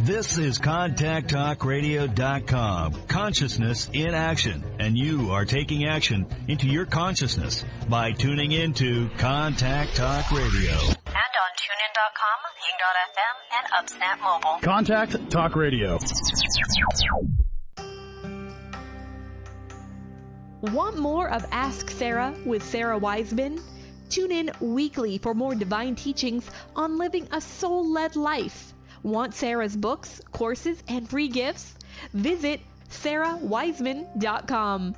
This is ContactTalkRadio.com. Consciousness in action. And you are taking action into your consciousness by tuning into Contact Talk Radio. And on TuneIn.com, Ping.fm, and UpSnap Mobile. Contact Talk Radio. Want more of Ask Sara with Sara Wiseman? Tune in weekly for more divine teachings on living a soul-led life. Want Sara's books, courses, and free gifts? Visit SaraWiseman.com.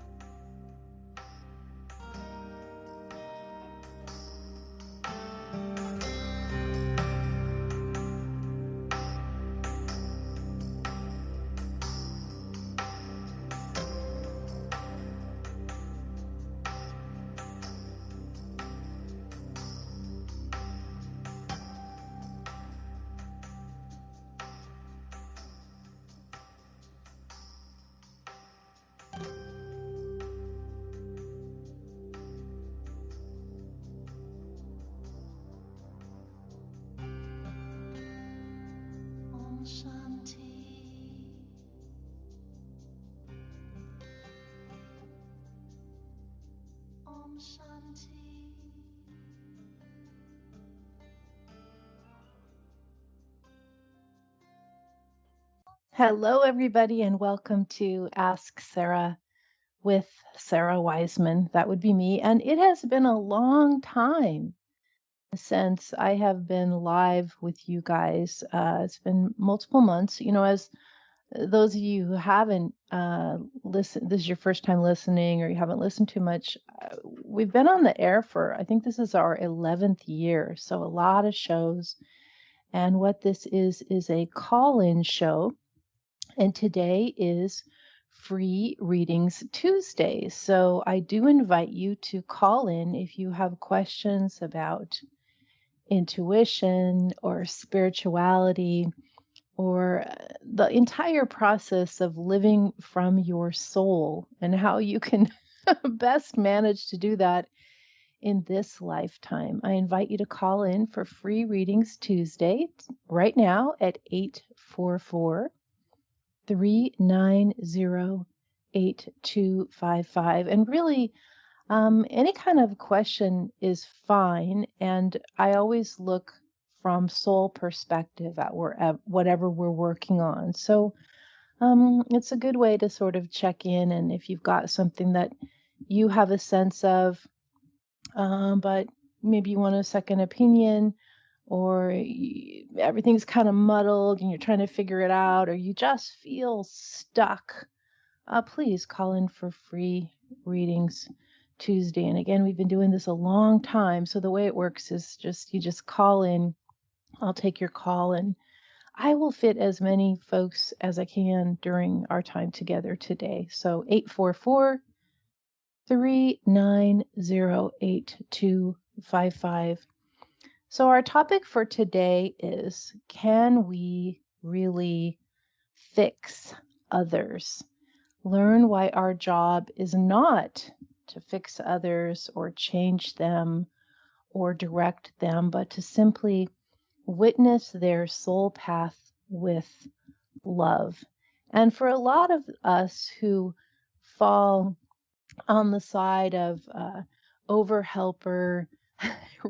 Hello, everybody, and welcome to Ask Sara with Sara Wiseman. That would be me. And it has been a long time since I have been live with you guys. It's been multiple months. You know, as those of you who haven't listened, this is your first time listening or you haven't listened too much, we've been on the air for, I think this is our 11th year. So a lot of shows. And what this is a call-in show. And today is Free Readings Tuesday. So I do invite you to call in if you have questions about intuition or spirituality or the entire process of living from your soul and how you can best manage to do that in this lifetime. I invite you to call in for Free Readings Tuesday right now at 844-390-8255. And really, any kind of question is fine. And I always look from soul perspective at whatever we're working on. So it's a good way to sort of check in. And if you've got something that you have a sense of, but maybe you want a second opinion, or everything's kind of muddled and you're trying to figure it out, or you just feel stuck, please call in for Free Readings Tuesday. And again, we've been doing this a long time. So the way it works is you just call in. I'll take your call and I will fit as many folks as I can during our time together today. So 844-390-8255. So our topic for today is, can we really fix others? Learn why our job is not to fix others or change them or direct them, but to simply witness their soul path with love. And for a lot of us who fall on the side of over-helper,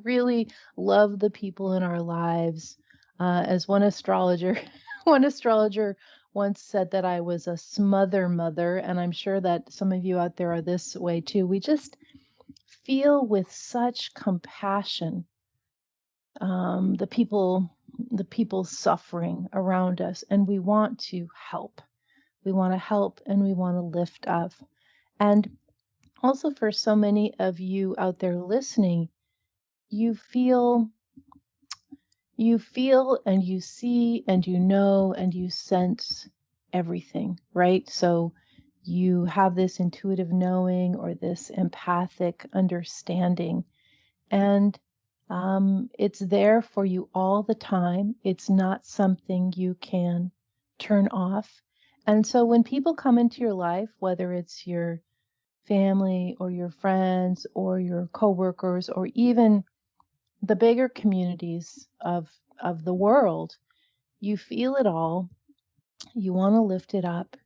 really love the people in our lives. As one astrologer once said that I was a smother mother, and I'm sure that some of you out there are this way too. We just feel with such compassion the people suffering around us, and we want to help. We want to help and we want to lift up. And also for so many of you out there listening, you feel and you see and you know and you sense everything, right? So you have this intuitive knowing or this empathic understanding, and it's there for you all the time. It's not something you can turn off. And so when people come into your life, whether it's your family or your friends or your coworkers or even the bigger communities of the world, you feel it all. You want to lift it up.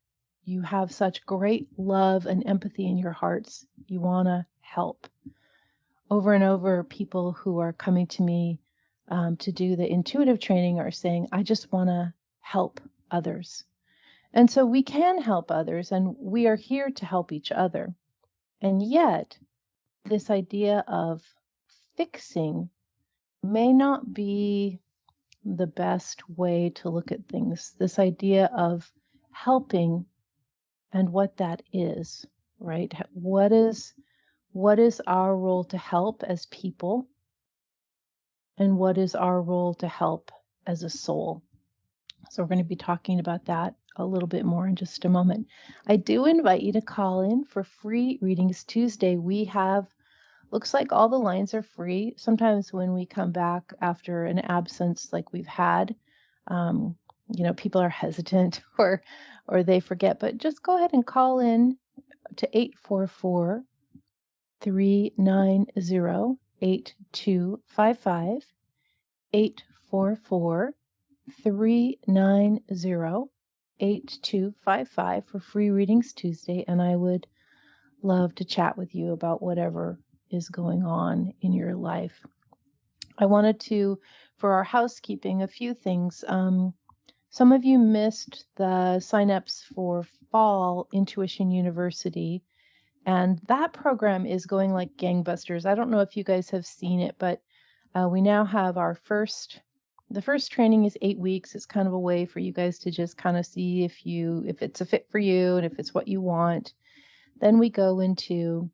You have such great love and empathy in your hearts. You want to help. Over and over, people who are coming to me to do the intuitive training are saying, I just want to help others. And so we can help others, and we are here to help each other. And yet, this idea of fixing may not be the best way to look at things. This idea of helping and what that is, right? What is our role to help as people, and what is our role to help as a soul? So we're going to be talking about that a little bit more in just a moment. I do invite you to call in for free readings Tuesday. We have, looks like all the lines are free. Sometimes when we come back after an absence like we've had, people are hesitant or they forget, but just go ahead and call in to 844 390 8255, 844 390 8255 for free readings Tuesday, and I would love to chat with you about whatever is going on in your life. I wanted to, for our housekeeping, a few things. Some of you missed the signups for Fall Intuition University, and that program is going like gangbusters. I don't know if you guys have seen it, but we now have the first training is 8 weeks. It's kind of a way for you guys to just kind of see if it's a fit for you and if it's what you want. Then we go into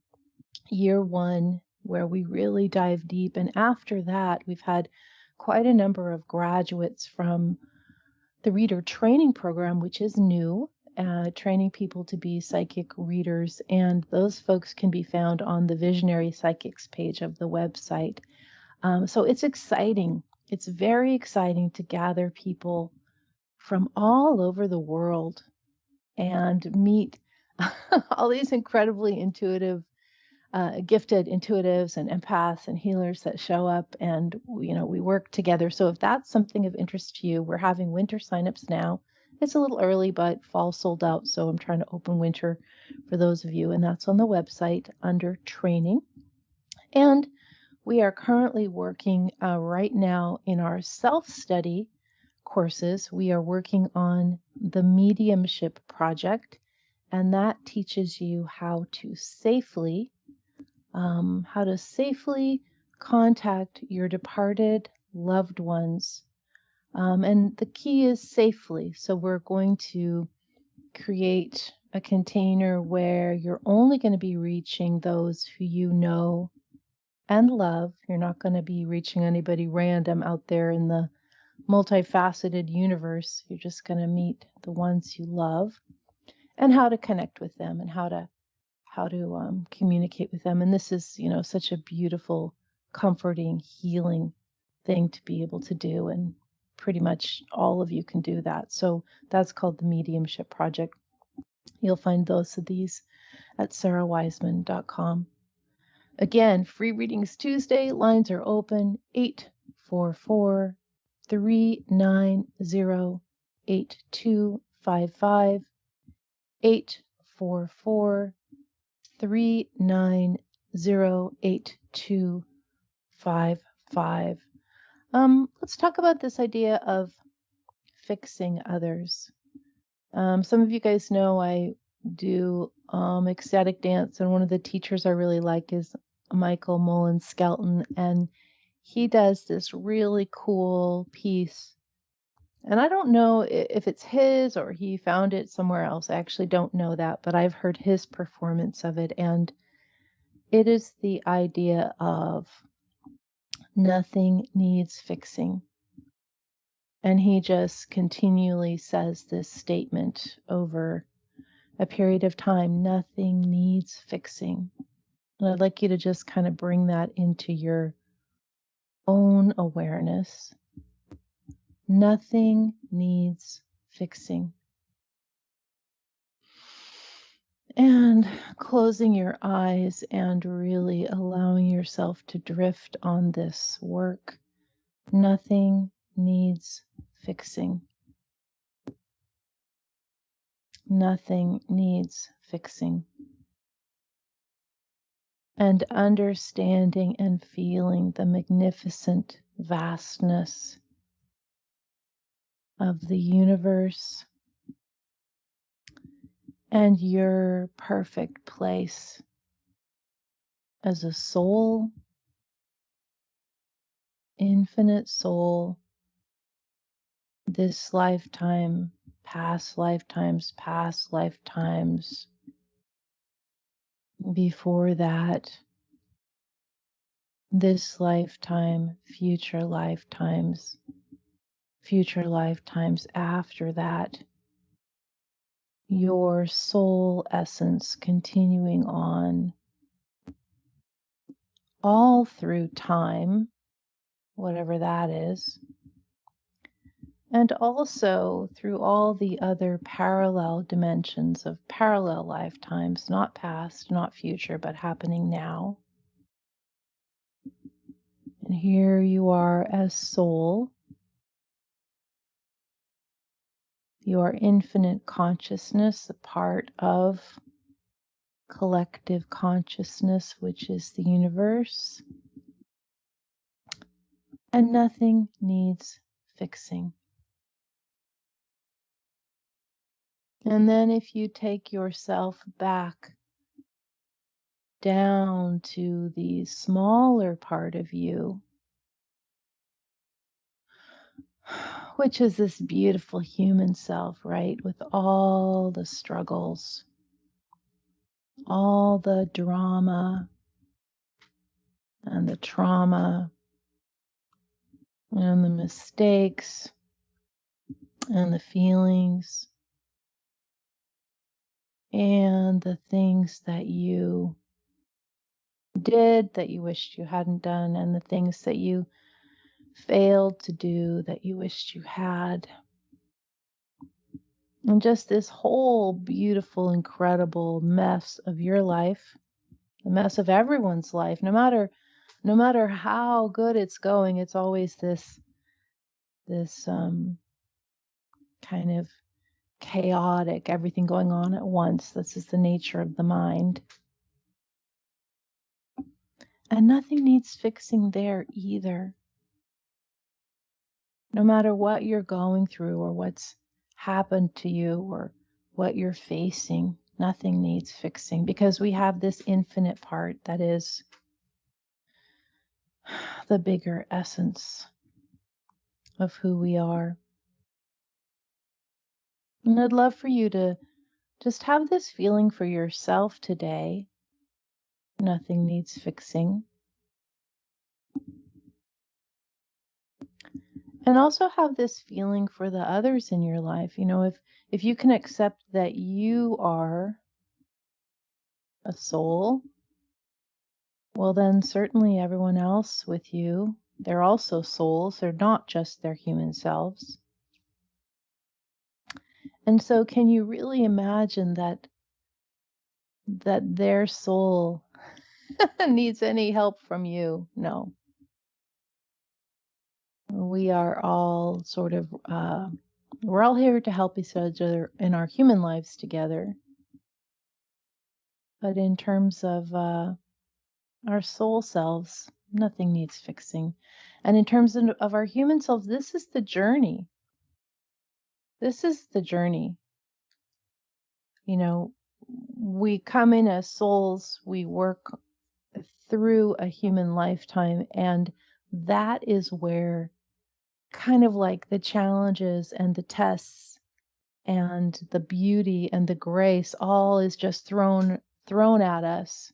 year 1 where we really dive deep. And after that, we've had quite a number of graduates from the reader training program, which is new, training people to be psychic readers. And those folks can be found on the Visionary Psychics page of the website. So it's exciting. It's very exciting to gather people from all over the world and meet all these incredibly intuitive, gifted intuitives and empaths and healers that show up, and we work together. So if that's something of interest to you, we're having winter signups now. It's a little early, but fall sold out, so I'm trying to open winter for those of you, and that's on the website under training. And we are currently working right now in our self-study courses. We are working on the mediumship project, and that teaches you how to safely contact your departed loved ones. And the key is safely. So we're going to create a container where you're only going to be reaching those who you know and love. You're not going to be reaching anybody random out there in the multifaceted universe. You're just going to meet the ones you love, and how to connect with them, and how to communicate with them. And this is, such a beautiful, comforting, healing thing to be able to do. And pretty much all of you can do that. So that's called the Mediumship Project. You'll find those of these at sarawiseman.com. Again, free readings Tuesday. Lines are open. 844 390 8255. 844 390 8255. Let's talk about this idea of fixing others. Some of you guys know I do ecstatic dance, and one of the teachers I really like is Michael Mullen Skelton, and he does this really cool piece. And I don't know if it's his or he found it somewhere else. I actually don't know that, but I've heard his performance of it, and it is the idea of nothing needs fixing. And he just continually says this statement over a period of time: nothing needs fixing. And I'd like you to just kind of bring that into your own awareness. Nothing needs fixing. And closing your eyes and really allowing yourself to drift on this work. Nothing needs fixing. Nothing needs fixing. And understanding and feeling the magnificent vastness of the universe and your perfect place as a soul, infinite soul, this lifetime, past lifetimes, before that, this lifetime, future lifetimes after that, your soul essence continuing on all through time, whatever that is, and also through all the other parallel dimensions of parallel lifetimes, not past, not future, but happening now. And here you are as soul. You are infinite consciousness, a part of collective consciousness, which is the universe. And nothing needs fixing. And then if you take yourself back down to the smaller part of you, which is this beautiful human self, right? With all the struggles, all the drama and the trauma and the mistakes and the feelings and the things that you did that you wished you hadn't done, and the things that you failed to do that you wished you had. And just this whole beautiful, incredible mess of your life, the mess of everyone's life, no matter how good it's going, it's always this kind of chaotic, everything going on at once. This is the nature of the mind. And nothing needs fixing there either. No matter what you're going through or what's happened to you or what you're facing, nothing needs fixing, because we have this infinite part that is the bigger essence of who we are. And I'd love for you to just have this feeling for yourself today. Nothing needs fixing. And also have this feeling for the others in your life. You know, if you can accept that you are a soul, well, then certainly everyone else with you, they're also souls. They're not just their human selves. And so can you really imagine that their soul needs any help from you? No. We are all sort of, we're all here to help each other in our human lives together. But in terms of our soul selves, nothing needs fixing. And in terms of our human selves, this is the journey. This is the journey. You know, we come in as souls, we work through a human lifetime, and that is where kind of like the challenges and the tests and the beauty and the grace all is just thrown at us.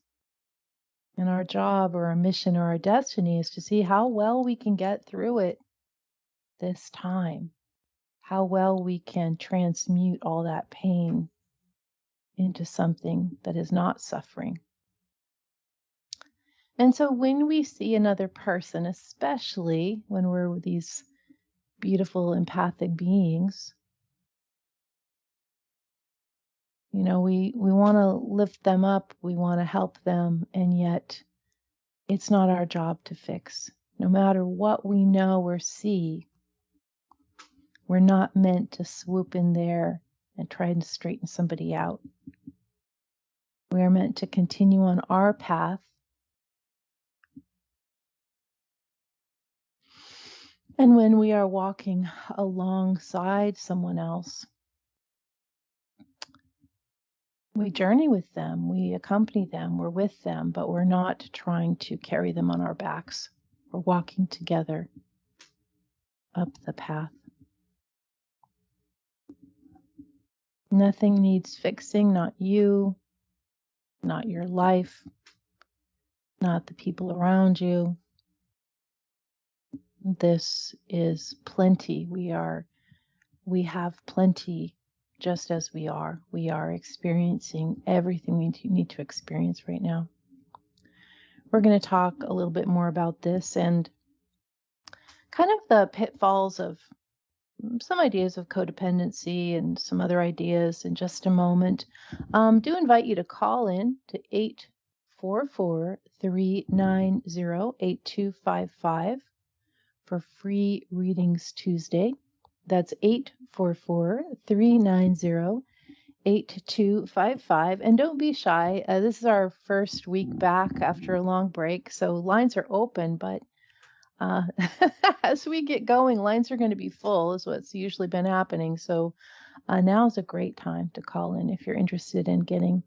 And our job or our mission or our destiny is to see how well we can get through it this time, how well we can transmute all that pain into something that is not suffering. And so when we see another person, especially when we're these beautiful empathic beings, you know, we want to lift them up, we want to help them, and yet it's not our job to fix. No matter what we know or see, we're not meant to swoop in there and trying to straighten somebody out. We are meant to continue on our path. And when we are walking alongside someone else, we journey with them, we accompany them, we're with them, but we're not trying to carry them on our backs. We're walking together up the path. Nothing needs fixing, not you, not your life, not the people around you. This is plenty. We have plenty just as we are. We are experiencing everything we need to experience right now. We're going to talk a little bit more about this and kind of the pitfalls of some ideas of codependency and some other ideas in just a moment. Do invite you to call in to 844-390-8255 for free readings Tuesday. That's 844-390-8255. And don't be shy. This is our first week back after a long break, so lines are open, but as we get going, lines are going to be full, is what's usually been happening. So now is a great time to call in if you're interested in getting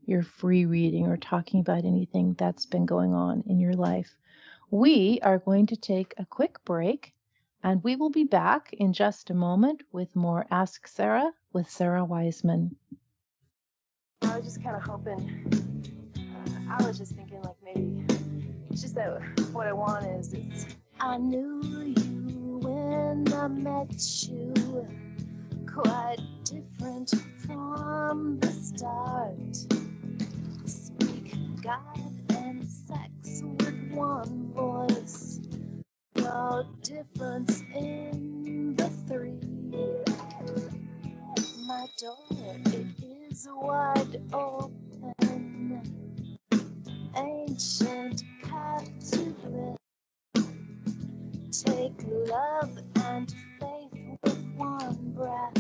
your free reading or talking about anything that's been going on in your life. We are going to take a quick break, and we will be back in just a moment with more Ask Sara with Sara Wiseman. I was just kind of hoping, I was just thinking like maybe it's just that what I want is I knew you when I met you, quite different from the start. Speak God and sex with one voice, no difference in the three. My door, it is wide open, ancient captive. Take love and faith with one breath,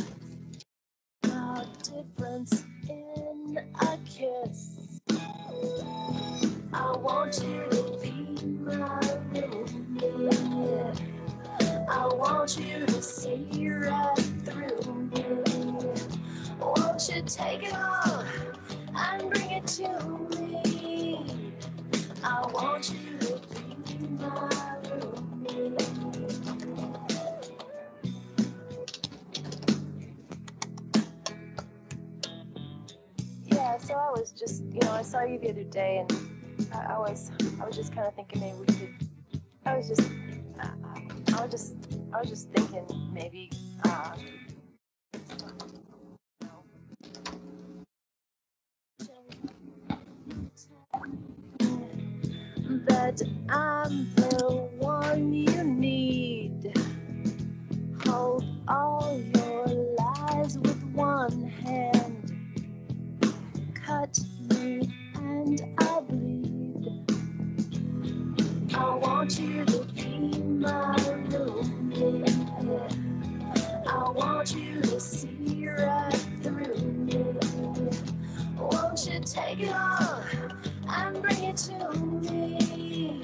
no difference in a kiss. I want you to be my roommate. I want you to see right through me. Won't you take it all and bring it to me? I want you to be my roommate. Yeah, so I was just, I saw you the other day, and I was just kind of thinking maybe we could. I was just thinking maybe. That I'm the one you need. Hold all your lies with one hand. Cut me and I bleed. I want you to be my roommate. I want you to see right through me. Won't you take it all and bring it to me?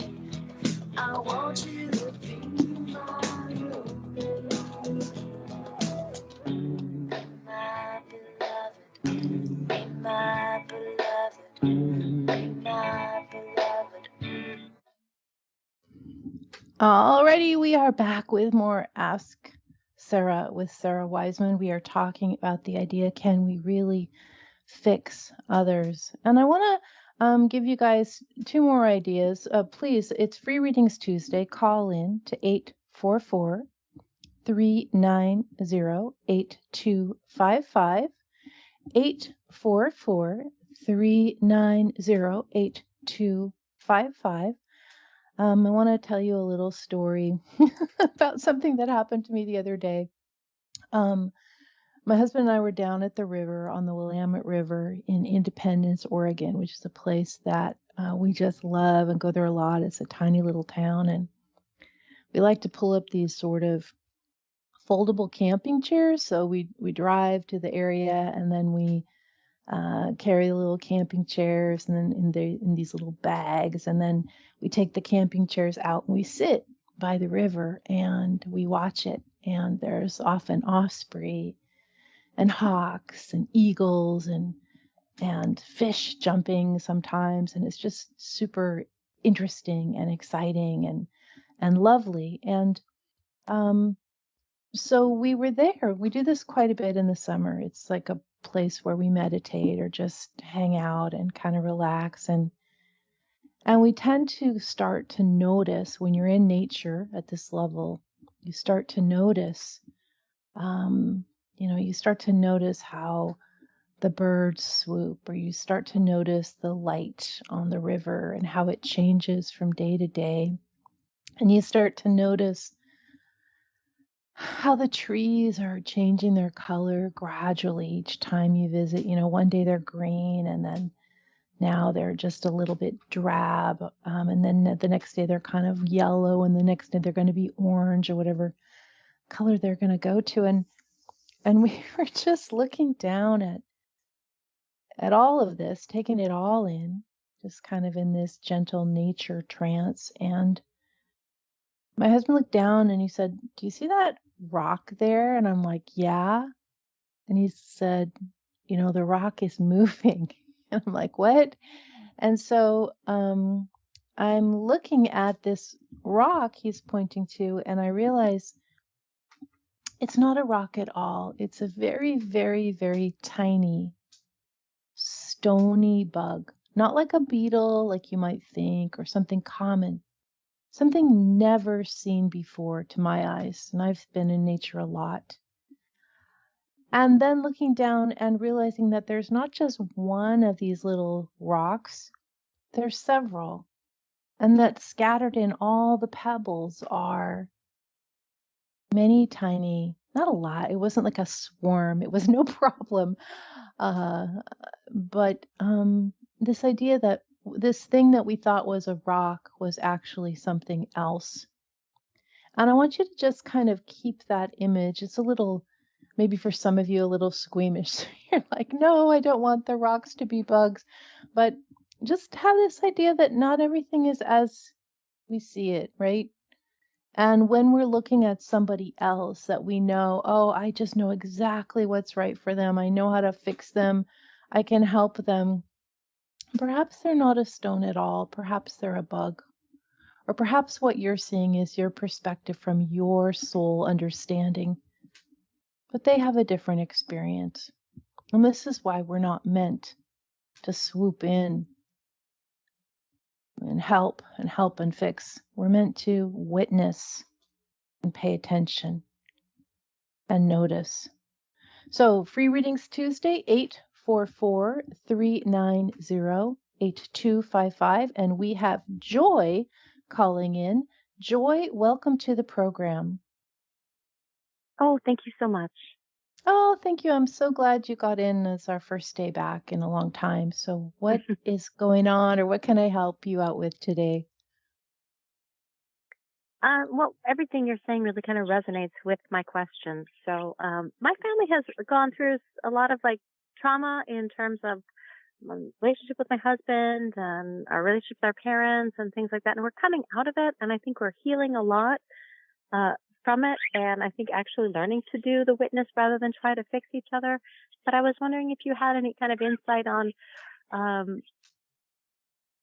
I want you to be my roommate. My beloved, be my beloved, be my beloved. Alrighty, we are back with more Ask Sara with Sara Wiseman. We are talking about the idea, can we really fix others? And I want to give you guys two more ideas. Please, it's Free Readings Tuesday. Call in to 844-390-8255. 844-390-8255. I want to tell you a little story about something that happened to me the other day. My husband and I were down at the river on the Willamette River in Independence, Oregon, which is a place that we just love and go there a lot. It's a tiny little town, and we like to pull up these sort of foldable camping chairs. So we drive to the area and then we carry the little camping chairs and then in these little bags, and then we take the camping chairs out and we sit by the river and we watch it. And there's often osprey and hawks and eagles and fish jumping sometimes, and it's just super interesting and exciting and lovely. And um, so we were there. We do this quite a bit in the summer. It's like a place where we meditate or just hang out and kind of relax. And we tend to start to notice when you're in nature at this level, you start to notice, you start to notice how the birds swoop, or you start to notice the light on the river and how it changes from day to day. And you start to notice how the trees are changing their color gradually each time you visit. One day they're green, and then now they're just a little bit drab. And then the next day they're kind of yellow, and the next day they're going to be orange or whatever color they're going to go to. And we were just looking down at all of this, taking it all in, just kind of in this gentle nature trance. And my husband looked down and he said, "Do you see that rock there?" And I'm like, "Yeah." And he said, "The rock is moving." And I'm like, "What?" And so I'm looking at this rock he's pointing to, and I realize it's not a rock at all. It's a very, very, very tiny, stony bug. Not like a beetle, like you might think, or something common. Something never seen before to my eyes. And I've been in nature a lot. And then looking down and realizing that there's not just one of these little rocks, there's several. And that scattered in all the pebbles are many tiny, not a lot. It wasn't like a swarm. It was no problem. Uh, but this idea that this thing that we thought was a rock was actually something else. And I want you to just kind of keep that image. It's a little, maybe for some of you, a little squeamish. You're like, "No, I don't want the rocks to be bugs." But just have this idea that not everything is as we see it, right? And when we're looking at somebody else that we know, "Oh, I just know exactly what's right for them. I know how to fix them. I can help them." Perhaps they're not a stone at all. Perhaps they're a bug. Or perhaps what you're seeing is your perspective from your soul understanding. But they have a different experience. And this is why we're not meant to swoop in and help and fix. We're meant to witness and pay attention and notice. So, free readings Tuesday, 844-390-8255. And we have Joy calling in. Joy, welcome to the program. Oh, thank you so much. Oh, thank you. I'm so glad you got in. It's our first day back in a long time. So, what is going on, or what can I help you out with today? Well, everything you're saying really kind of resonates with my questions. So, my family has gone through a lot of trauma in terms of my relationship with my husband and our relationship with our parents and things like that. And we're coming out of it. And I think we're healing a lot, from it. And I think actually learning to do the witness rather than try to fix each other. But I was wondering if you had any kind of insight on,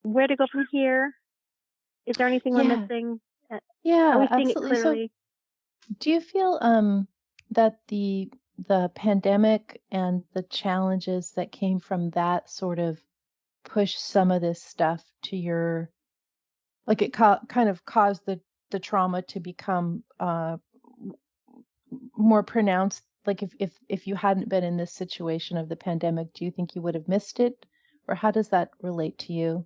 where to go from here. Is there anything we're missing? Are Yeah, we seeing it absolutely. So, clearly? do you feel that the pandemic and the challenges that came from that sort of push some of this stuff to your, like it kind of caused the trauma to become more pronounced? Like if you hadn't been in this situation of the pandemic, do you think you would have missed it, or how does that relate to you?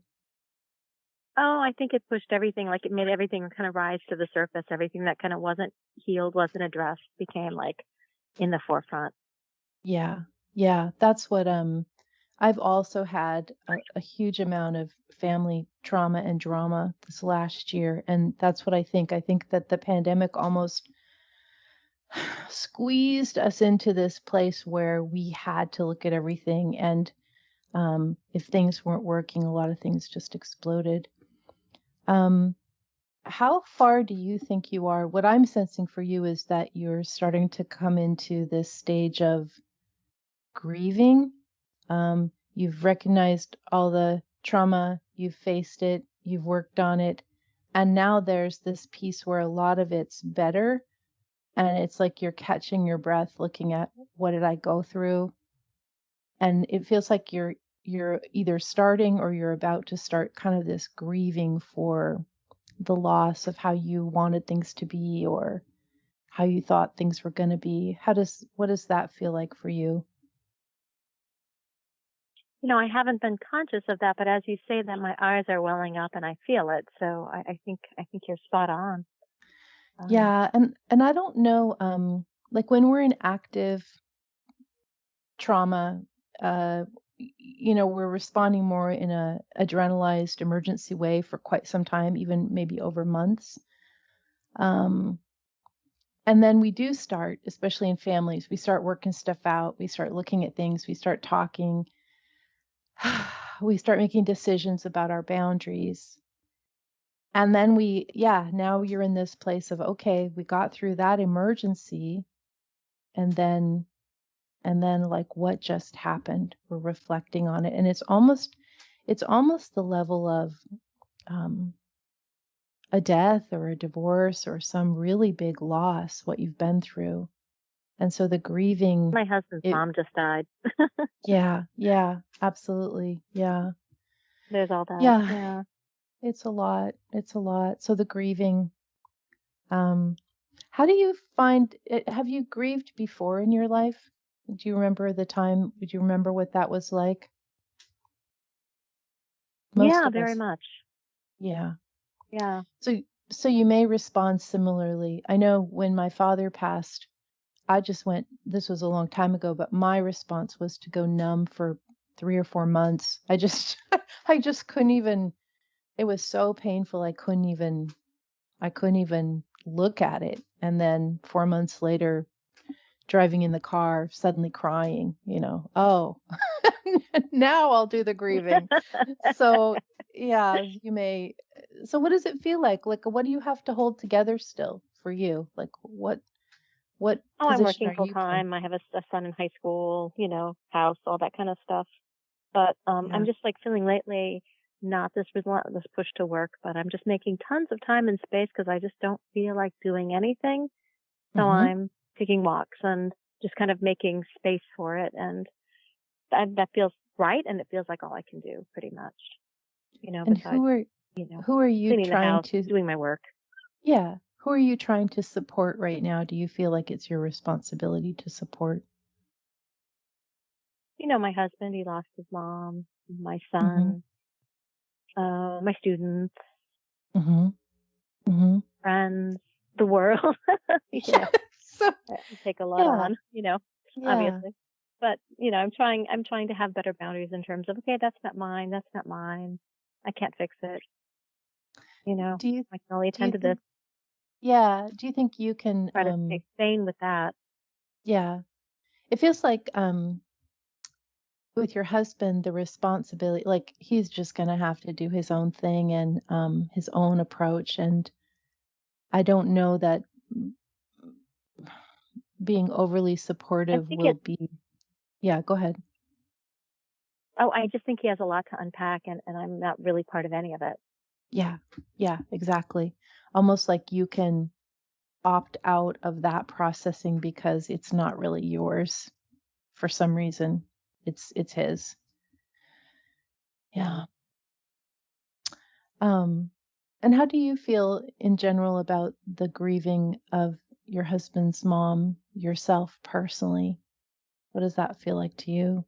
Oh, I think it pushed everything, it made everything kind of rise to the surface. Everything that kind of wasn't healed, wasn't addressed, became in the forefront. Yeah, yeah, that's what I've also had a huge amount of family trauma and drama this last year, and that's what I think. I think that the pandemic almost squeezed us into this place where we had to look at everything. And if things weren't working, a lot of things just exploded. Um, how far do you think you are? What I'm sensing for you is that you're starting to come into this stage of grieving. You've recognized all the trauma, you've faced it, you've worked on it, and now there's this piece where a lot of it's better, and it's like you're catching your breath, looking at what did I go through, and it feels like you're either starting or you're about to start kind of this grieving for the loss of how you wanted things to be or how you thought things were going to be. What does that feel like for you? I haven't been conscious of that, but as you say that, my eyes are welling up and I feel it. So I think you're spot on. Um, Yeah, and I don't know, like when we're in active trauma, we're responding more in a adrenalized emergency way for quite some time, even maybe over months. Um, and then we do start, especially in families, we start working stuff out, we start looking at things, we start talking, we start making decisions about our boundaries. And then now you're in this place of, okay, we got through that emergency, and then like what just happened, we're reflecting on it, and it's almost the level of um, a death or a divorce or some really big loss, what you've been through. And so the grieving, my husband's it mom just died. yeah, absolutely, There's all that. yeah, Yeah. it's a lot. So the grieving, um how do you find it? Have you grieved before in your life? Do you remember the time? Do you remember what that was like? Most Yeah, of very us, much. yeah. Yeah. So you may respond similarly. I know when my father passed, this was a long time ago, but my response was to go numb for 3 or 4 months. I just couldn't even, it was so painful. I couldn't even look at it. And then 4 months later, driving in the car, suddenly crying, oh, now I'll do the grieving. So, yeah, so what does it feel like? Like, what do you have to hold together still for you? Like, what Oh, I'm position working are full you playing? time. I have a son in high school, house, all that kind of stuff. But Yeah. I'm just like feeling lately not this relentless push to work, but I'm just making tons of time and space because I just don't feel like doing anything. So Hmm. I'm taking walks and just kind of making space for it. And that feels right. And it feels like all I can do pretty much, And besides, who are you cleaning the trying house, to, doing my work. yeah, who are you trying to support right now? Do you feel like it's your responsibility to support? My husband, he lost his mom, my Hmm. son, my students, Hmm. Hmm. friends, the world. you Yeah. know, So, I take a lot yeah, on, yeah. obviously. But, I'm trying to have better boundaries in terms of, okay, that's not mine. That's not mine. I can't fix it. Do you, I can only do you attend to this, think, yeah, do you think you can, try to stay sane with that. yeah, it feels like, with your husband, the responsibility, like he's just going to have to do his own thing and, his own approach. And I don't know that being overly I supportive think will be, yeah, go ahead. I just think he has a lot to unpack and I'm not really part of any of it. Yeah, yeah, exactly. Almost like you can opt out of that processing because it's not really yours for some reason. It's his. Yeah. Um, and how do you feel in general about the grieving of your husband's mom, yourself personally? What does that feel like to you?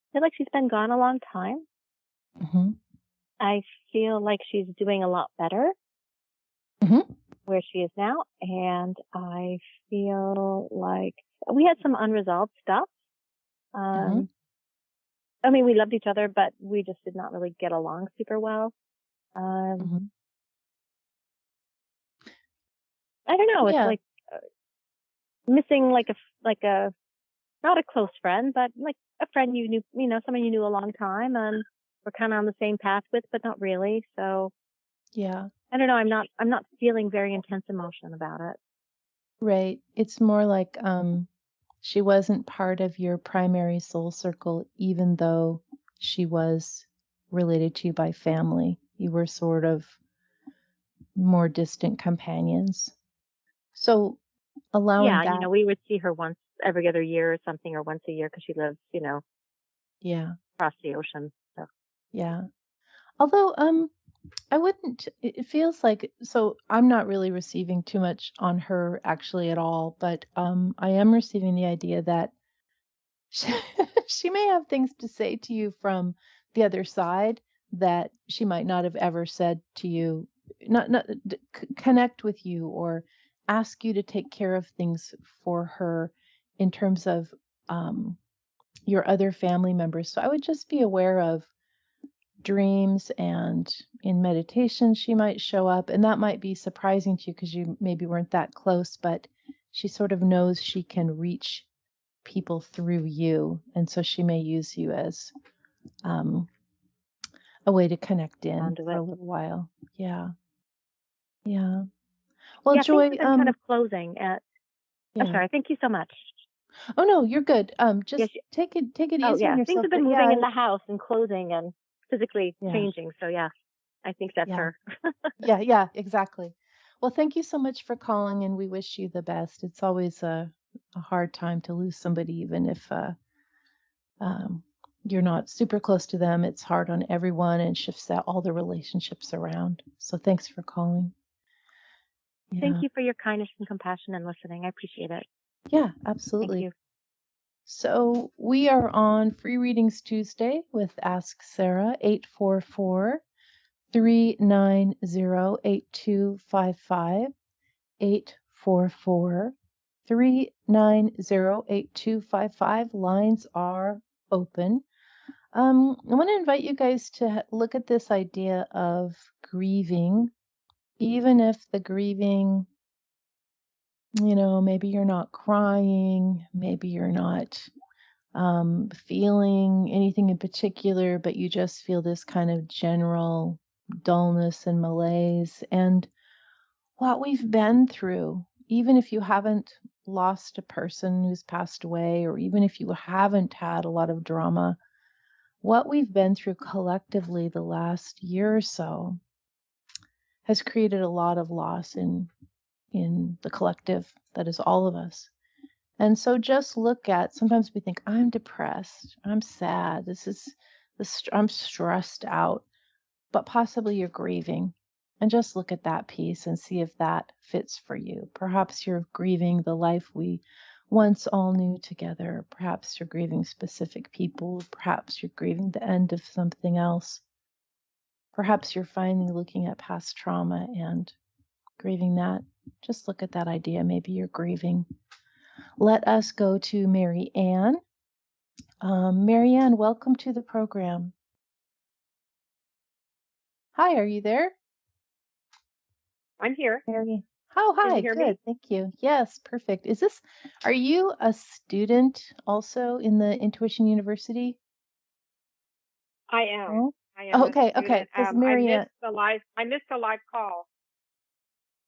I feel like she's been gone a long time. Hmm. I feel like she's doing a lot better Hmm. where she is now. And I feel like we had some unresolved stuff. Hmm. Um, I mean, we loved each other, but we just did not really get along super well. Um, Hmm. I don't know. It's Yeah. like missing like a not a close friend, but like a friend you knew, someone you knew a long time, and we're kind of on the same path with, but not really. So Yeah. I don't know. I'm not feeling very intense emotion about it. Right. It's more like she wasn't part of your primary soul circle, even though she was related to you by family. You were sort of more distant companions. So allowing Yeah, that, we would see her once every other year or something, or once a year because she lives, yeah, across the ocean. So yeah. Although I wouldn't, it feels like, so I'm not really receiving too much on her actually at all, but I am receiving the idea that she, she may have things to say to you from the other side that she might not have ever said to you, connect with you or ask you to take care of things for her in terms of um, your other family members. So I would just be aware of dreams, and in meditation she might show up, and that might be surprising to you because you maybe weren't that close, but she sort of knows she can reach people through you, and so she may use you as um, a way to connect in onto for it. a little while. Yeah, yeah. Well, Yeah, things Joy, have been kind of closing. I'm yeah. sorry. Thank you so much. Oh no, you're good. Yes. Just take it Oh, easy on yeah. Things yourself. have been But moving yeah, in the house and closing and physically yeah, changing. So, yeah, I think that's yeah, her. yeah, exactly. Well, thank you so much for calling, and we wish you the best. It's always a hard time to lose somebody, even if um, you're not super close to them. It's hard on everyone and shifts out all the relationships around. So thanks for calling. Thank Yeah, you for your kindness and compassion and listening. I appreciate it. yeah, Thank absolutely. you. So we are on Free Readings Tuesday with Ask Sarah, 844-390-8255, 844-390-8255. Lines are open. I want to invite you guys to look at this idea of grieving, even if the grieving, maybe you're not crying, maybe you're not feeling anything in particular, but you just feel this kind of general dullness and malaise. And what we've been through, even if you haven't lost a person who's passed away, or even if you haven't had a lot of drama, what we've been through collectively the last year or so has created a lot of loss in the collective that is all of us. And so just look at, sometimes we think, I'm depressed, I'm sad, I'm stressed out, but possibly you're grieving. And just look at that piece and see if that fits for you. Perhaps you're grieving the life we once all knew together. Perhaps you're grieving specific people. Perhaps you're grieving the end of something else. Perhaps you're finally looking at past trauma and grieving that. Just look at that idea. Maybe you're grieving. Let us go to Mary Ann. Mary Ann, welcome to the program. Hi, are you there? I'm here. Mary. Oh, Can you hi. hear me? Good. Thank you. Yes, perfect. Are you a student also in the Intuition University? I am. Oh, I am a okay. student. Because I Mary Ann, missed the live. I missed the live call.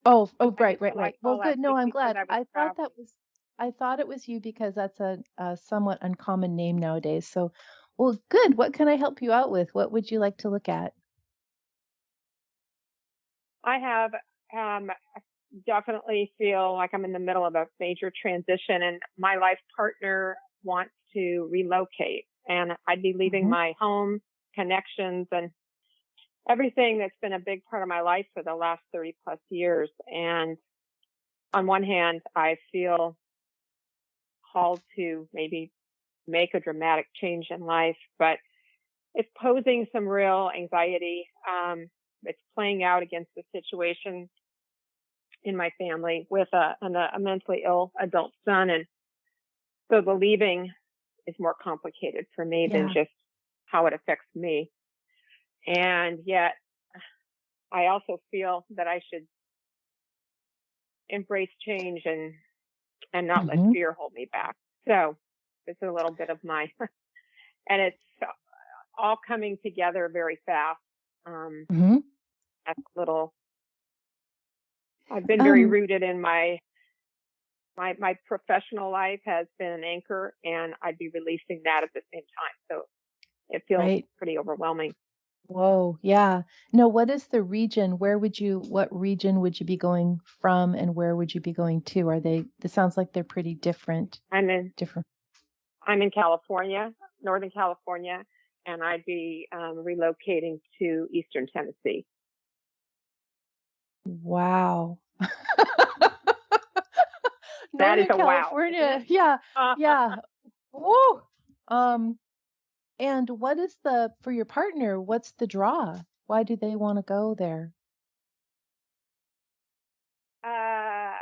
oh, I right, missed the right, live right. Well, call good. last No, week I'm because glad. I was traveling. I thought it was you because that's a somewhat uncommon name nowadays. So, well, good. What can I help you out with? What would you like to look at? I have definitely feel like I'm in the middle of a major transition, and my life partner wants to relocate, and I'd be leaving Hmm. my home, connections, and everything that's been a big part of my life for the last 30 plus years. And on one hand, I feel called to maybe make a dramatic change in life, but it's posing some real anxiety. It's playing out against the situation in my family with a mentally ill adult son. And so the leaving is more complicated for me than Yeah. just how it affects me. And yet I also feel that I should embrace change and not let Mhm. fear hold me back. So it's a little bit of my, and it's all coming together very fast. Mhm. That's a little, I've been very Um, rooted in my professional life has been an anchor, and I'd be releasing that at the same time. So it feels right. pretty overwhelming. Whoa, yeah. No, what is the region? What region would you be going from and where would you be going to? This sounds like they're pretty different. I'm in Different. I'm in California, Northern California, and I'd be relocating to Eastern Tennessee. Wow. That is Northern a wow, isn't California. it? Yeah. Yeah. Whoa. Um, and what is for your partner, what's the draw? Why do they want to go there? uh,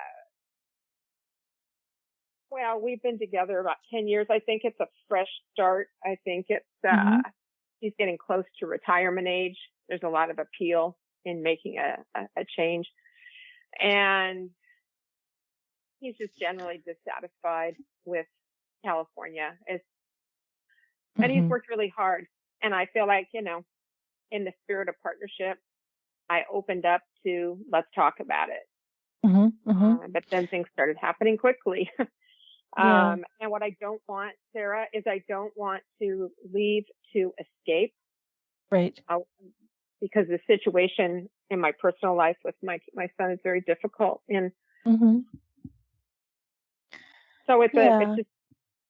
well, we've been together about 10 years. I think it's a fresh start. I think Mm-hmm. he's getting close to retirement age. There's a lot of appeal in making a change. And he's just generally dissatisfied with California. And he's Mm-hmm. worked really hard. And I feel like, in the spirit of partnership, I opened up to let's talk about it. Mm-hmm. Mm-hmm. But then things started happening quickly. Yeah. And what I don't want, Sarah, is I don't want to leave to escape Right. uh, because the situation in my personal life with my son is very difficult. And Mm-hmm. so Yeah.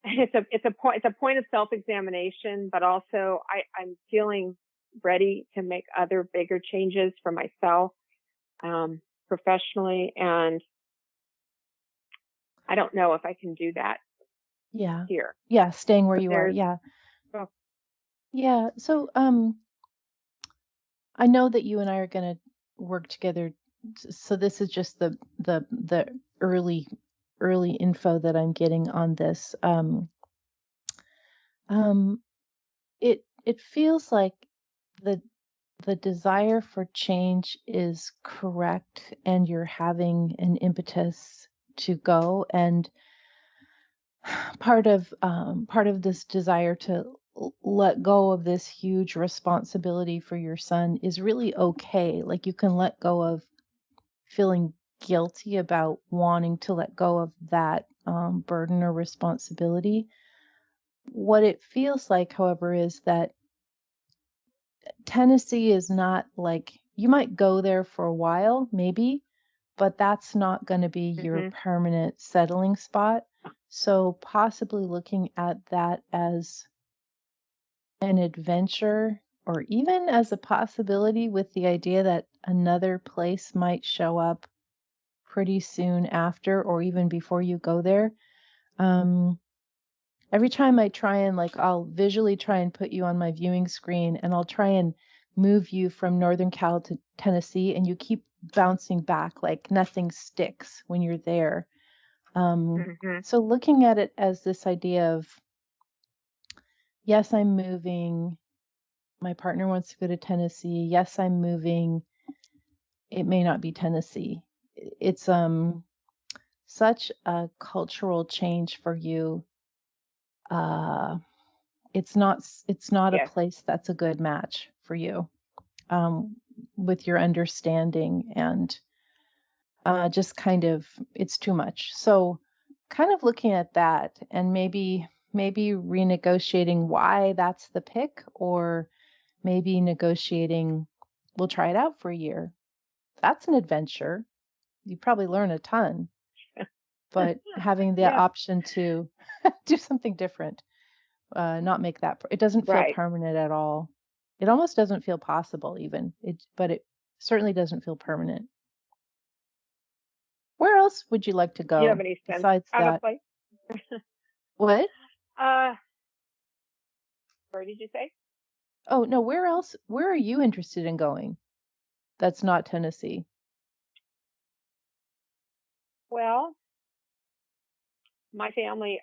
it's a point of self-examination, but also I'm feeling ready to make other bigger changes for myself, professionally. And I don't know if I can do that Yeah. here, Yeah. Staying where but you are. there's, Yeah. oh, Yeah. So, I know that you and I are going to work together. So this is just the early info that I'm getting on this. Um, it feels like the the desire for change is correct, and you're having an impetus to go. And part of this desire to let go of this huge responsibility for your son is really okay. Like you can let go of feeling guilty about wanting to let go of that burden or responsibility. What it feels like, however, is that Tennessee is not like you might go there for a while, maybe, but that's not going to be your mm-hmm, permanent settling spot. So, possibly looking at that as an adventure or even as a possibility with the idea that another place might show up pretty soon after or even before you go there. Um, every time I try and I'll visually try and put you on my viewing screen and I'll try and move you from Northern Cal to Tennessee and you keep bouncing back like nothing sticks when you're there. mm-hmm, So looking at it as this idea of, yes, I'm moving. My partner wants to go to Tennessee. Yes, I'm moving. It may not be Tennessee. It's such a cultural change for you. Uh, it's not a yes, place that's a good match for you, um, with your understanding and just kind of it's too much. So kind of looking at that and maybe renegotiating why that's the pick, or maybe negotiating we'll try it out for a year. That's an adventure. You probably learn a ton, but having the yeah, option to do something different, not make that, it doesn't feel right. permanent at all. It almost doesn't feel possible even. But it certainly doesn't feel permanent. Where else would you like to Do you have go any sense besides of a that? place? What? Uh, where did you say? Oh, no, where else? Where are you interested in going? That's not Tennessee. Well, my family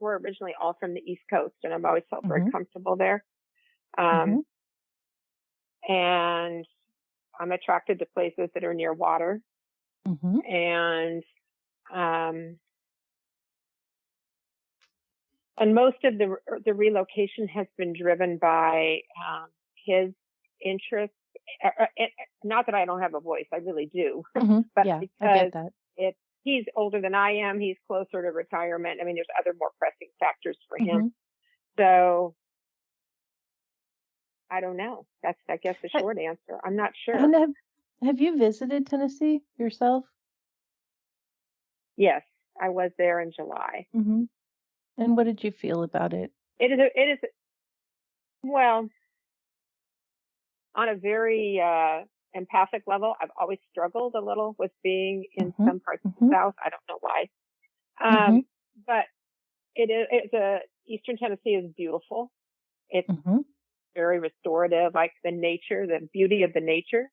were originally all from the East Coast, and I've always felt very Mhm. comfortable there. Um, Mhm. and I'm attracted to places that are near water. Mm-hmm. And most of the relocation has been driven by his interests. Not that I don't have a voice, I really do, Mm-hmm. but Yeah, I because get that. he's older than I am, he's closer to retirement. I mean, there's other more pressing factors for him. Mm-hmm. So I don't know. That's, I guess, the Ha- short answer. I'm not sure. And have you visited Tennessee yourself? Yes, I was there in July. Mm-hmm. And what did you feel about it? It is, well, on a very empathic level, I've always struggled a little with being in Mm-hmm. some parts of Mm-hmm. the South. I don't know why. Mm-hmm. But Eastern Tennessee is beautiful. It's Mm-hmm. very restorative, like the nature, the beauty of the nature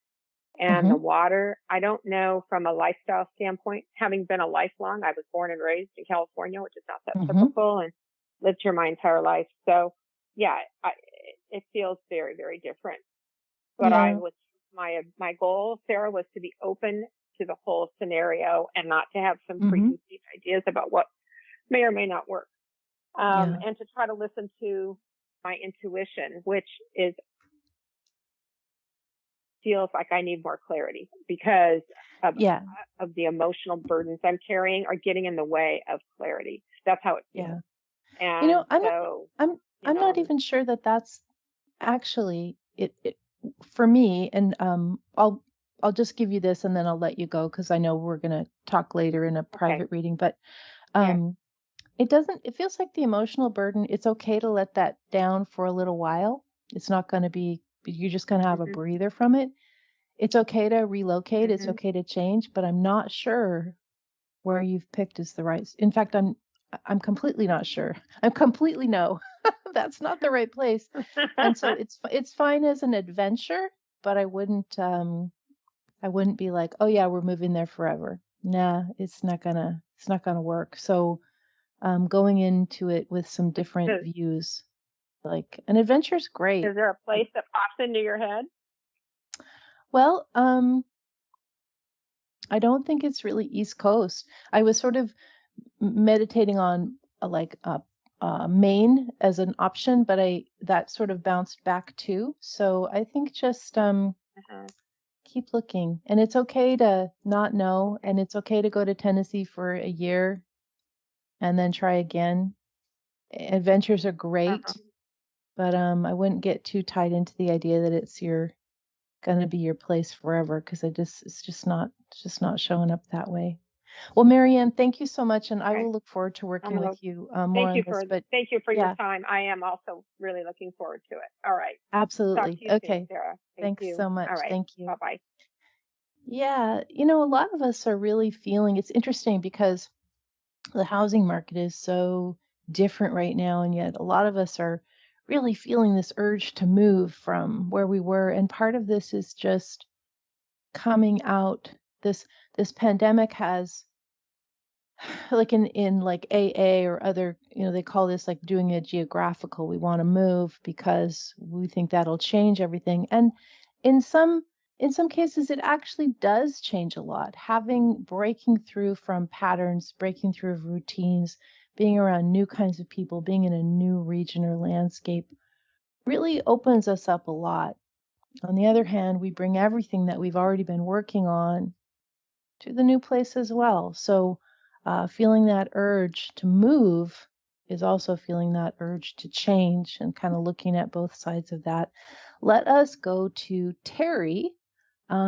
and Mm-hmm. the water. I don't know from a lifestyle standpoint, having been a lifelong, I was born and raised in California, which is not that Mm-hmm. typical, and lived here my entire life. So yeah, it feels very, very different. But Yeah. my goal, Sarah, was to be open to the whole scenario and not to have some Mm-hmm. preconceived ideas about what may or may not work. Yeah. And to try to listen to my intuition, which feels like I need more clarity because of Yeah. the emotional burdens I'm carrying are getting in the way of clarity. That's how it feels. Yeah. And I'm so, I'm not even sure that that's actually it for me. And I'll just give you this and then I'll let you go because I know we're gonna talk later in a okay, private reading. But yeah, it feels like the emotional burden, it's okay to let that down for a little while. It's not gonna be, you're just gonna have a hmm breather from it. It's okay to relocate, it's hmm okay to change, but I'm not sure where you've picked is the right. In fact, I'm completely not sure. I'm completely no. That's not the right place. And so it's fine as an adventure, but I wouldn't be like, "Oh yeah, we're moving there forever." Nah, it's not gonna work. So going into it with some different is, views, like an adventure's great. is there a place that pops into your head? Well, I don't think it's really East Coast. I was sort of meditating on Maine as an option, but that sort of bounced back too. So I think just Uh-huh. keep looking, and it's okay to not know, and it's okay to go to Tennessee for a year and then try again. Adventures are Uh-huh. great, but I wouldn't get too tied into the idea that it's gonna be your place forever because it's just not showing up that way. Well, Marianne, thank you so much, and I Okay. will look forward to I'm working gonna. with you more on this. But Thank you for your yeah, time. I am also really looking forward to it. All right. Talk absolutely. to you soon, Okay. Sarah. Thank Thanks you. so All much. right. Thank you. Bye bye. Yeah, a lot of us are really feeling it's interesting because the housing market is so different right now, and yet a lot of us are really feeling this urge to move from where we were. And part of this is just coming out. This pandemic has like in like AA or other, they call this like doing a geographical. We want to move because we think that'll change everything. And in some in some cases it actually does change a lot. Having breaking through from patterns, breaking through of routines, being around new kinds of people, being in a new region or landscape really opens us up a lot. On the other hand, we bring everything that we've already been working on to the new place as well. So, feeling that urge to move is also feeling that urge to change and kind of looking at both sides of that. Let us go to Terry.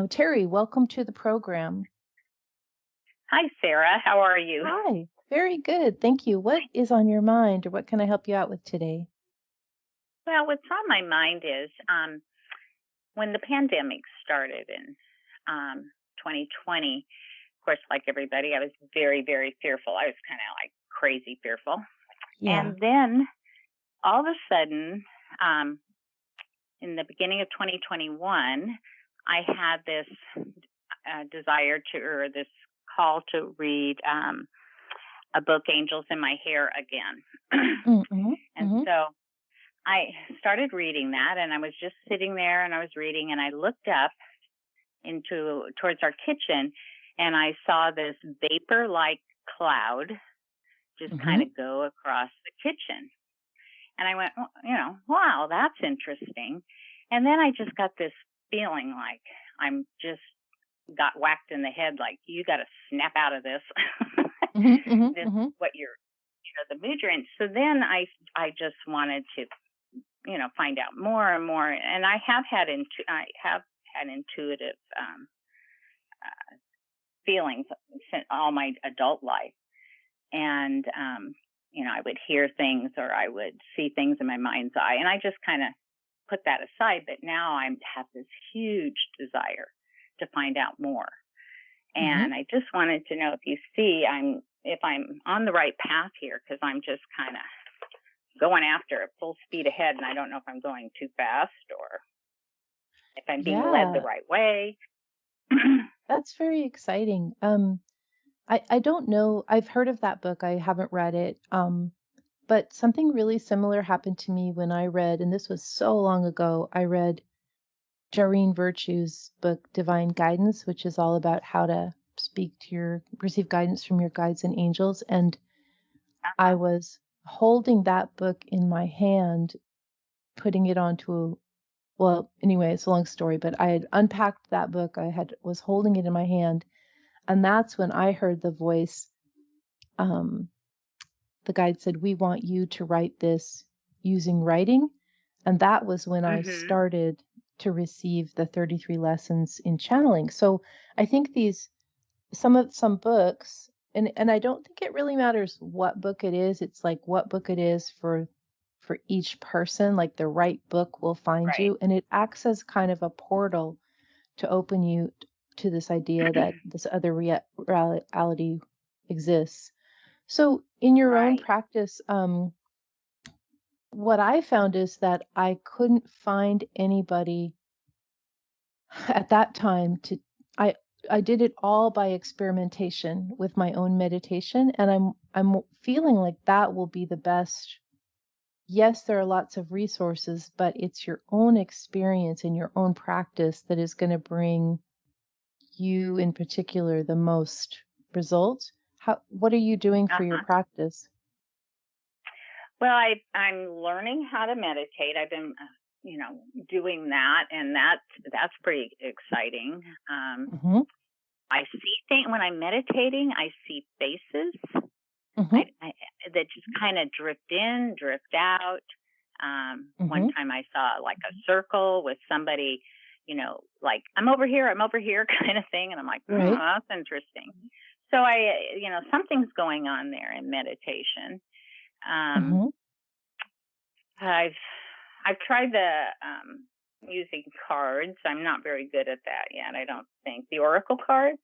Terry, welcome to the program. Hi, Sarah. How are you? Hi, very good. Thank you. What is on your mind, or what can I help you out with today? Well, what's on my mind is when the pandemic started in 2020, of course, like everybody, I was very, very fearful. I was kind of like crazy fearful. Yeah. And then all of a sudden, in the beginning of 2021, I had this desire or this call to read a book, Angels in My Hair, again. Mm-hmm. And Mm-hmm. so I started reading that, and I was just sitting there and I was reading, and I looked up towards our kitchen, and I saw this vapor-like cloud just kind Mhm. of go across the kitchen. And I went, "Oh, wow, that's interesting." And then I just got this feeling like I'm just got whacked in the head, like, you got to snap out of this. Mhm. Mhm. This Mhm. what you're, the mood you're in. So then I just wanted to, find out more and more. And I have had intuitive feelings since all my adult life. And, I would hear things or I would see things in my mind's eye. And I just kind of put that aside. But now I have this huge desire to find out more. Mhm. And I just wanted to know if I'm on the right path here, because I'm just kind of going after it full speed ahead. And I don't know if I'm going too fast or if I'm being led the Yeah, right way. that's very exciting. I don't know. I've heard of that book. I haven't read it. But something really similar happened to me when I read, and this was so long ago. I read Jareen Virtue's book, Divine Guidance, which is all about how to receive guidance from your guides and angels. And I Uh-huh. was holding that book in my hand, putting it onto well, anyway, it's a long story, but I had unpacked that book. Was holding it in my hand, and that's when I heard the voice. Um, the guide said, "We want you to write this using writing," and that was when I Mhm. started to receive the 33 lessons in channeling. So I think some books, and I don't think it really matters what book it is. It's like what book it is for each person. Like the right book will find Right. you, and it acts as kind of a portal to open you to this idea that this other reality exists. So in your own Right. practice, what I found is that I couldn't find anybody at that time to I I did it all by experimentation with my own meditation, and I'm feeling like that will be the best. Yes, there are lots of resources, but it's your own experience and your own practice that is going to bring you in particular the most results. What are you doing for your Uh-huh. practice? Well, I'm learning how to meditate. I've been, doing that, and that's pretty exciting. Mhm. I see things when I'm meditating. I see faces. Mhm. I that just kind of drift in, drift out. One Mhm. time I saw like a circle with somebody, like I'm over here kind of thing, and I'm like, Right. that's interesting. So something's going on there in meditation. Um, Mhm. I've I've tried the using cards. I'm not very good at that yet. I don't think the oracle cards.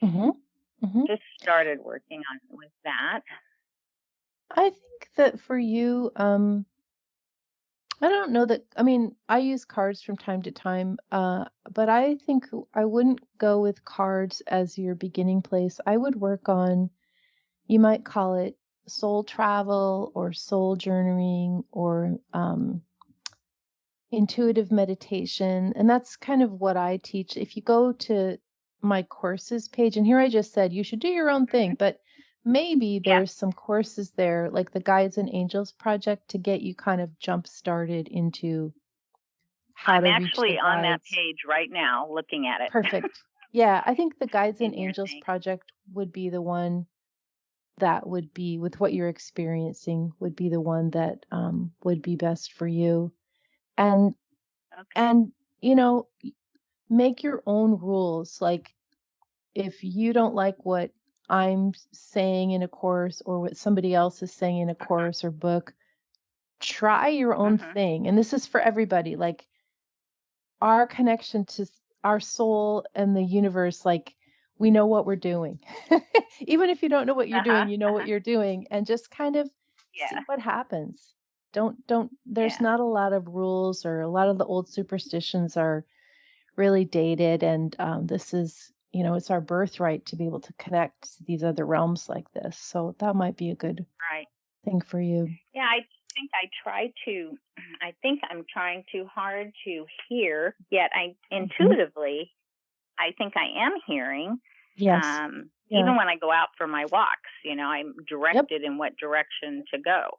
Mhm. Mhm. Just started working on with that. I think that for you, I don't know that. I mean, I use cards from time to time, but I think I wouldn't go with cards as your beginning place. I would work on, you might call it soul travel or soul journeying or intuitive meditation. And that's kind of what I teach. If you go to my courses page, and here I just said you should do your own thing, but maybe Yeah, there's some courses there, like the Guides and Angels Project, to get you kind of jump started into how I'm to reach the actually on that guides. page right now, looking at it Perfect. Yeah, I think the Guides and in your Angels thing. Project would be the one that would be, with what you're experiencing, would be the one that would be best for you. And Okay. and you know, make your own rules. Like if you don't like what I'm saying in a course or what somebody else is saying in a course or book, try your own Mhm. thing. And this is for everybody. Like our connection to our soul and the universe, like we know what we're doing. Even if you don't know what you're Uh huh. doing, you know Uh what huh. you're doing, and just kind of see Yeah. what happens. There's Yeah. not a lot of rules, or a lot of the old superstitions are really dated. And this is, it's our birthright to be able to connect to these other realms like this. So that might be a good Right. thing for you. Yeah. I think I try to. I think I'm trying too hard to hear. Yet I Hmm. intuitively, I think I am hearing. Yes. Yeah. Even when I go out for my walks, I'm Yep. directed in what direction to go.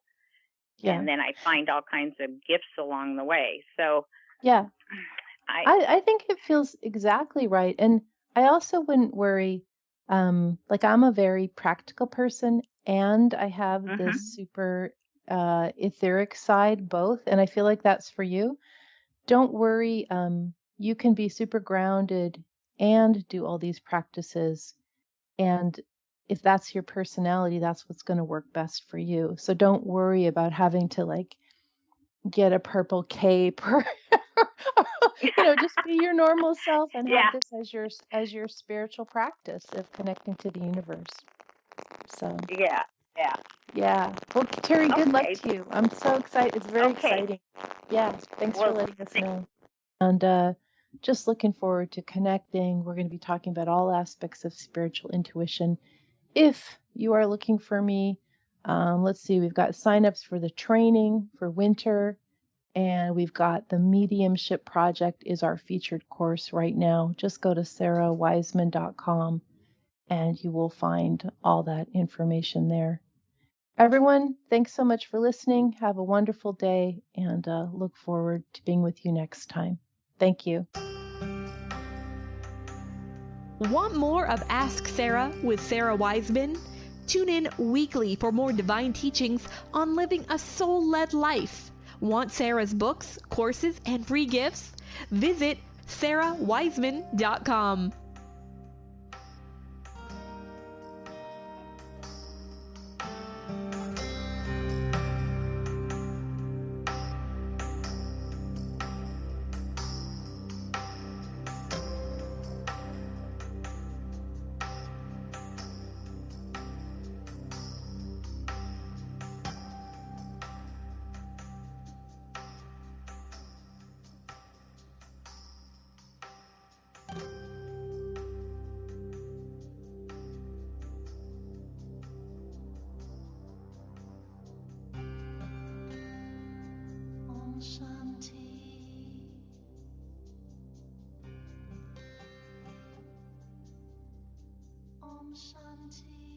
Yeah. And then I find all kinds of gifts along the way. So Yeah. I I think it feels exactly right. And I also wouldn't worry. Like I'm a very practical person and I have mhm. this super etheric side both. And I feel like that's for you. Don't worry. You can be super grounded and do all these practices. And if that's your personality, that's what's going to work best for you. So don't worry about having to like get a purple cape or just be your normal self and Yeah. have this as your spiritual practice of connecting to the universe. So Yeah. Yeah. yeah. Well, Terry, good luck Okay. to you. I'm so excited. It's very Okay. exciting. Yeah. Thanks for Well, letting us know. And just looking forward to connecting. We're going to be talking about all aspects of spiritual intuition. If you are looking for me, let's see, we've got signups for the training for winter. And we've got the Mediumship Project is our featured course right now. Just go to sarawiseman.com and you will find all that information there. Everyone, thanks so much for listening. Have a wonderful day and look forward to being with you next time. Thank you. Want more of Ask Sara with Sara Wiseman? Tune in weekly for more divine teachings on living a soul-led life. Want Sara's books, courses, and free gifts? Visit sarawiseman.com. Shanti.